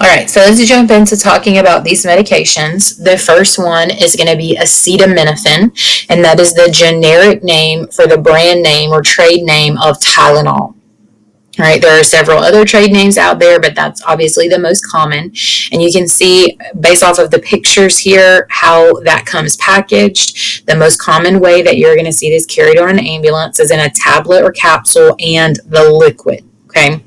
All right, so let's jump into talking about these medications. The first one is going to be acetaminophen, and that is the generic name for the brand name or trade name of Tylenol. All right, there are several other trade names out there, but that's obviously the most common. And you can see, based off of the pictures here, how that comes packaged. The most common way that you're going to see this carried on an ambulance is in a tablet or capsule and the liquid. Okay.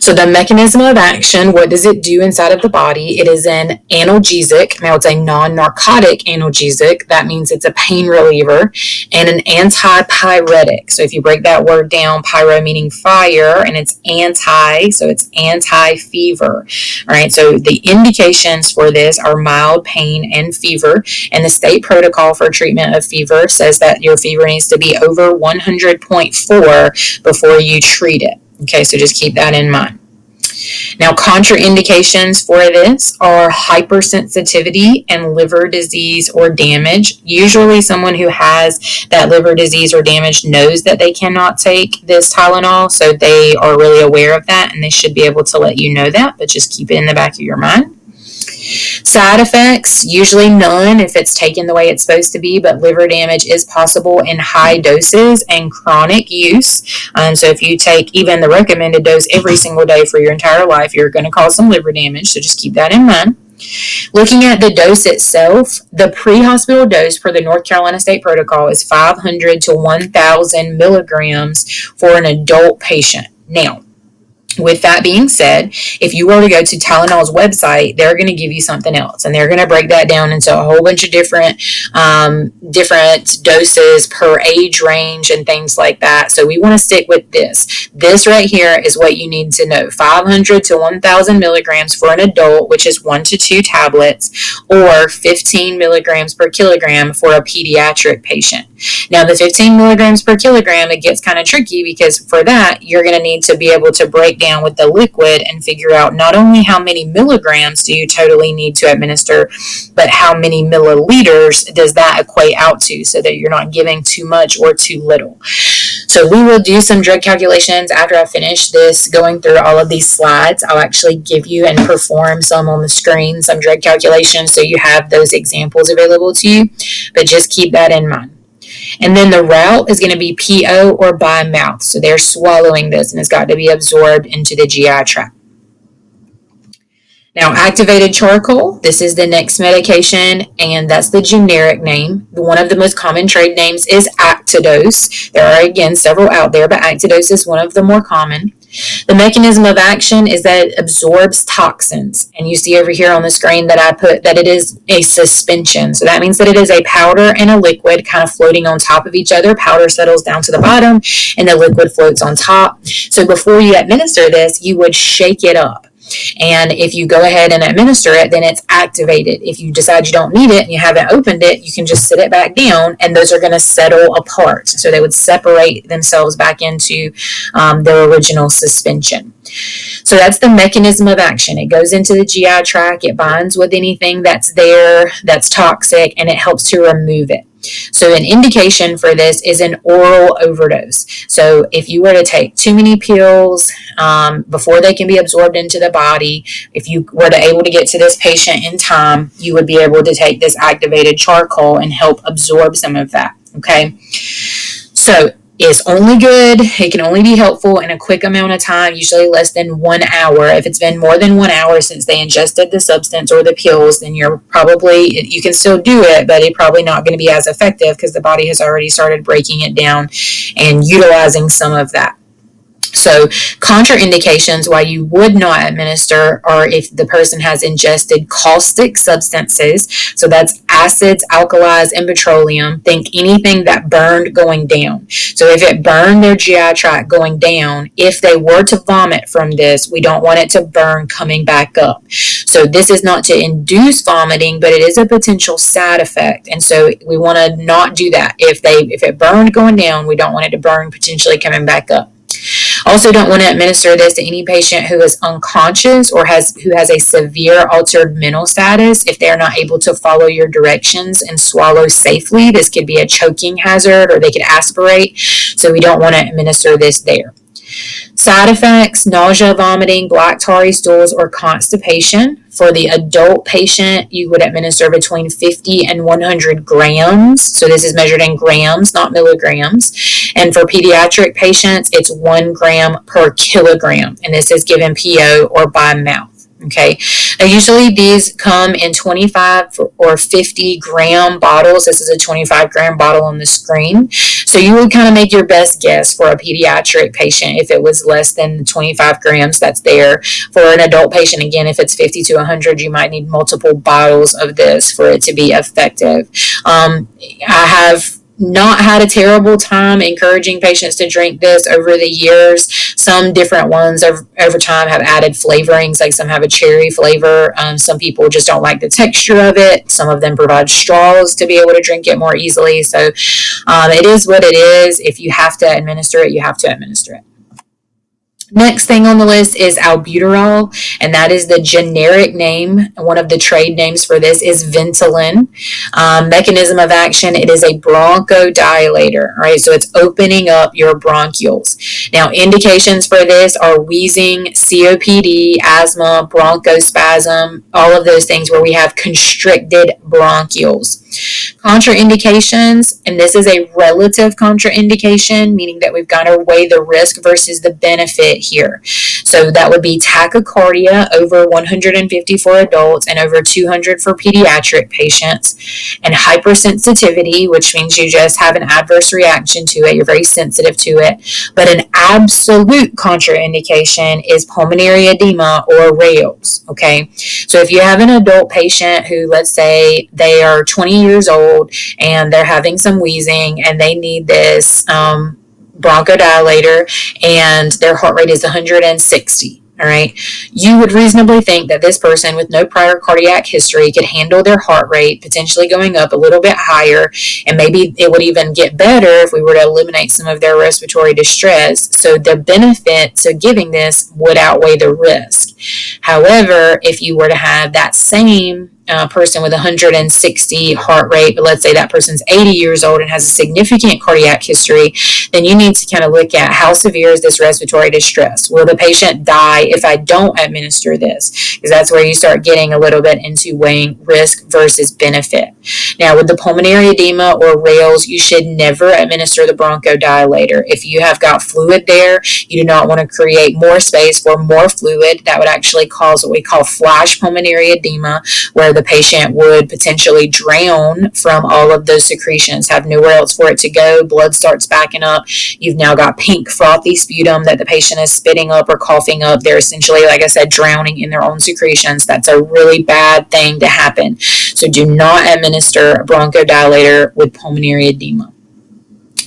So the mechanism of action, what does it do inside of the body? It is an analgesic. Now it's a non-narcotic analgesic. That means it's a pain reliever and an antipyretic. So if you break that word down, pyro meaning fire, and it's anti, so it's anti-fever. All right, so the indications for this are mild pain and fever, and the state protocol for treatment of fever says that your fever needs to be over 100.4 before you treat it. Okay, so just keep that in mind. Now, contraindications for this are hypersensitivity and liver disease or damage. Usually someone who has that liver disease or damage knows that they cannot take this Tylenol, so they are really aware of that, and they should be able to let you know that, but just keep it in the back of your mind. Side effects, usually none if it's taken the way it's supposed to be, but liver damage is possible in high doses and chronic use. So if you take even the recommended dose every single day for your entire life, you're going to cause some liver damage, so just keep that in mind. Looking at the dose itself, the pre-hospital dose for the North Carolina State Protocol is 500 to 1,000 milligrams for an adult patient. Now, with that being said, if you were to go to Tylenol's website, they're going to give you something else, and they're going to break that down into a whole bunch of different doses per age range and things like that. So we want to stick with this. This right here is what you need to know: 500 to 1,000 milligrams for an adult, which is 1 to 2 tablets, or 15 milligrams per kilogram for a pediatric patient. Now, the 15 milligrams per kilogram, it gets kind of tricky because for that, you're going to need to be able to break down with the liquid and figure out not only how many milligrams do you totally need to administer, but how many milliliters does that equate out to, so that you're not giving too much or too little. So we will do some drug calculations after I finish this, going through all of these slides. I'll actually give you and perform some on the screen, some drug calculations, so you have those examples available to you, but just keep that in mind. And then the route is going to be PO or by mouth. So they're swallowing this, and it's got to be absorbed into the GI tract. Now, activated charcoal, this is the next medication, and that's the generic name. One of the most common trade names is Actidose. There are, again, several out there, but Actidose is one of the more common. The mechanism of action is that it absorbs toxins, and you see over here on the screen that I put that it is a suspension. So that means that it is a powder and a liquid kind of floating on top of each other. Powder settles down to the bottom, and the liquid floats on top. So before you administer this, you would shake it up. And if you go ahead and administer it, then it's activated. If you decide you don't need it and you haven't opened it, you can just sit it back down, and those are going to settle apart. So they would separate themselves back into their original suspension. So that's the mechanism of action. It goes into the GI tract, it binds with anything that's there that's toxic, and it helps to remove it. So an indication for this is an oral overdose. So if you were to take too many pills before they can be absorbed into the body, if you were able to get to this patient in time, you would be able to take this activated charcoal and help absorb some of that. Okay, so it's only good, it can only be helpful in a quick amount of time, usually less than 1 hour. If it's been more than 1 hour since they ingested the substance or the pills, then you can still do it, but it's probably not going to be as effective because the body has already started breaking it down and utilizing some of that. So contraindications why you would not administer are if the person has ingested caustic substances. So that's acids, alkalis, and petroleum. Think anything that burned going down. So if it burned their GI tract going down, if they were to vomit from this, we don't want it to burn coming back up. So this is not to induce vomiting, but it is a potential side effect. And so we want to not do that. If it burned going down, we don't want it to burn potentially coming back up. Also, don't want to administer this to any patient who is unconscious or who has a severe altered mental status if they're not able to follow your directions and swallow safely. This could be a choking hazard, or they could aspirate, so we don't want to administer this there. Side effects: nausea, vomiting, black tarry stools, or constipation. For the adult patient, you would administer between 50 and 100 grams. So this is measured in grams, not milligrams. And for pediatric patients, it's 1 gram per kilogram. And this is given PO or by mouth. Okay. Now, usually these come in 25 or 50 gram bottles. This is a 25-gram bottle on the screen. So you would kind of make your best guess for a pediatric patient if it was less than 25 grams that's there. For an adult patient, again, if it's 50 to 100, you might need multiple bottles of this for it to be effective. I have not had a terrible time encouraging patients to drink this over the years. Some different ones over time have added flavorings, like some have a cherry flavor. Some people just don't like the texture of it. Some of them provide straws to be able to drink it more easily. So it is what it is. If you have to administer it, you have to administer it. Next thing on the list is albuterol, and that is the generic name. One of the trade names for this is Ventolin. Mechanism of action: it is a bronchodilator, right? So it's opening up your bronchioles. Now, indications for this are wheezing, COPD, asthma, bronchospasm, all of those things where we have constricted bronchioles. Contraindications, and this is a relative contraindication, meaning that we've got to weigh the risk versus the benefit here. So that would be tachycardia over 150 for adults and over 200 for pediatric patients, and hypersensitivity, which means you just have an adverse reaction to it, you're very sensitive to it. But an absolute contraindication is pulmonary edema or rales. Okay, so if you have an adult patient who, let's say they are 20 years old and they're having some wheezing and they need this bronchodilator and their heart rate is 160. All right, you would reasonably think that this person with no prior cardiac history could handle their heart rate potentially going up a little bit higher, and maybe it would even get better if we were to eliminate some of their respiratory distress. So the benefits of giving this would outweigh the risk. However, if you were to have that same person with 160 heart rate, but let's say that person's 80 years old and has a significant cardiac history, then you need to kind of look at how severe is this respiratory distress. Will the patient die if I don't administer this? Because that's where you start getting a little bit into weighing risk versus benefit. Now, with the pulmonary edema or rales, you should never administer the bronchodilator. If you have got fluid there, you do not want to create more space for more fluid. That would actually cause what we call flash pulmonary edema, where the patient would potentially drown from all of those secretions, have nowhere else for it to go. Blood starts backing up. You've now got pink frothy sputum that the patient is spitting up or coughing up. They're essentially, like I said, drowning in their own secretions. That's a really bad thing to happen. So do not administer a bronchodilator with pulmonary edema.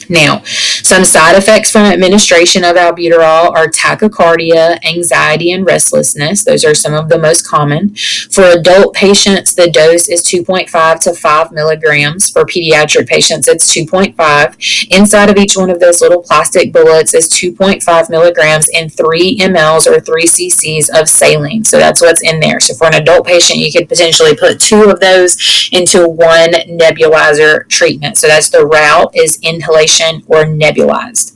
Now, some side effects from administration of albuterol are tachycardia, anxiety, and restlessness. Those are some of the most common. For adult patients, the dose is 2.5 to 5 milligrams. For pediatric patients, it's 2.5. Inside of each one of those little plastic bullets is 2.5 milligrams and 3 mLs or 3 cc's of saline. So that's what's in there. So for an adult patient, you could potentially put 2 of those into one nebulizer treatment. So that's the route, is inhalation or nebulized.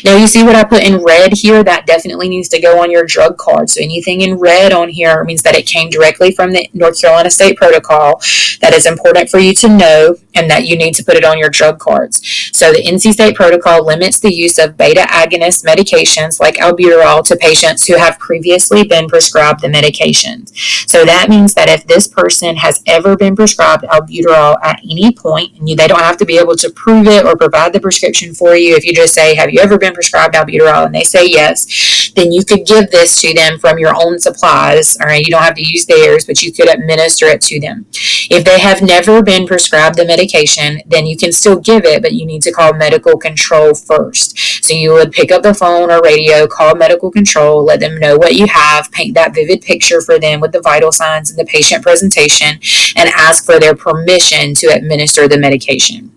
Now, you see what I put in red here? That definitely needs to go on your drug card. So anything in red on here means that it came directly from the North Carolina State Protocol. That is important for you to know, and that you need to put it on your drug cards. So the NC State Protocol limits the use of beta agonist medications like albuterol to patients who have previously been prescribed the medications. So that means that if this person has ever been prescribed albuterol at any point, and they don't have to be able to prove it or provide the prescription for you. If you just say, have you ever been prescribed albuterol, and they say yes, then you could give this to them from your own supplies. All right, you don't have to use theirs, but you could administer it to them. If they have never been prescribed the medication, then you can still give it, but you need to call medical control first. So you would pick up the phone or radio, call medical control, let them know what you have, paint that vivid picture for them with the vital signs and the patient presentation, and ask for their permission to administer the medication.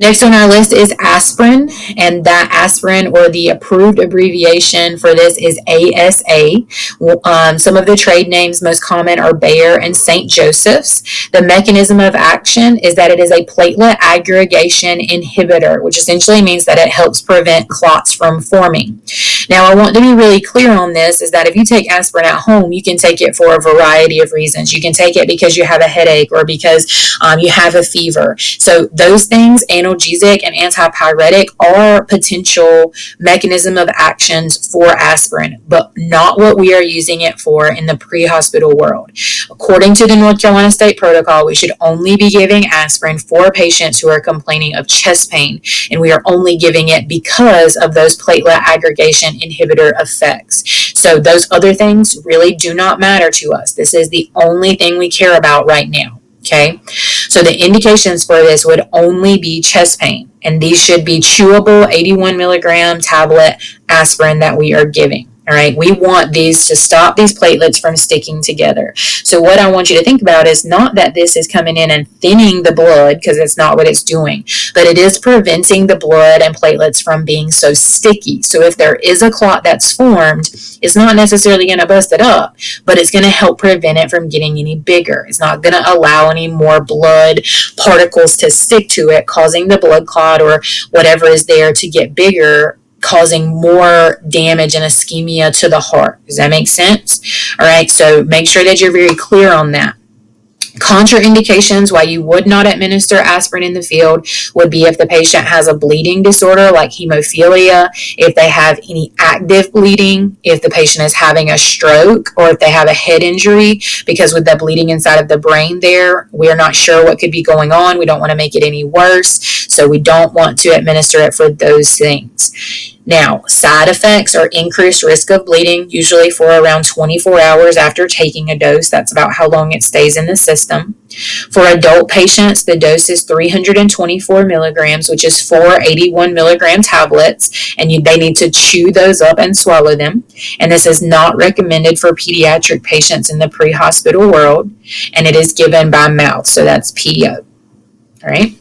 Next on our list is aspirin, and that aspirin, or the approved abbreviation for this, is ASA. Some of the trade names most common are Bayer and St. Joseph's. The mechanism of action is that it is a platelet aggregation inhibitor, which essentially means that it helps prevent clots from forming. Now, I want to be really clear on this, is that if you take aspirin at home, you can take it for a variety of reasons. You can take it because you have a headache or because you have a fever. So those things, analgesic and antipyretic, are potential mechanism of actions for aspirin, but not what we are using it for in the pre-hospital world. According to the North Carolina State Protocol, we should only be giving aspirin for patients who are complaining of chest pain, and we are only giving it because of those platelet aggregation inhibitor effects. So those other things really do not matter to us. This is the only thing we care about right now. Okay, so the indications for this would only be chest pain, and these should be chewable 81 milligram tablet aspirin that we are giving. All right, we want these to stop these platelets from sticking together. So what I want you to think about is not that this is coming in and thinning the blood, because it's not what it's doing, but it is preventing the blood and platelets from being so sticky. So if there is a clot that's formed, it's not necessarily going to bust it up, but it's going to help prevent it from getting any bigger. It's not going to allow any more blood particles to stick to it, causing the blood clot or whatever is there to get bigger, causing more damage and ischemia to the heart. Does that make sense? All right, so make sure that you're very clear on that. Contraindications why you would not administer aspirin in the field would be if the patient has a bleeding disorder like hemophilia, if they have any active bleeding, if the patient is having a stroke, or if they have a head injury, because with the bleeding inside of the brain there, we're not sure what could be going on. We don't want to make it any worse, so we don't want to administer it for those things. Now, side effects are increased risk of bleeding, usually for around 24 hours after taking a dose. That's about how long it stays in the system. For adult patients, the dose is 324 milligrams, which is 4 81 milligram tablets, and they need to chew those up and swallow them. And this is not recommended for pediatric patients in the pre-hospital world, and it is given by mouth, so that's PO. All right.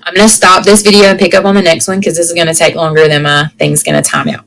I'm going to stop this video and pick up on the next one because this is going to take longer than my thing's going to time out.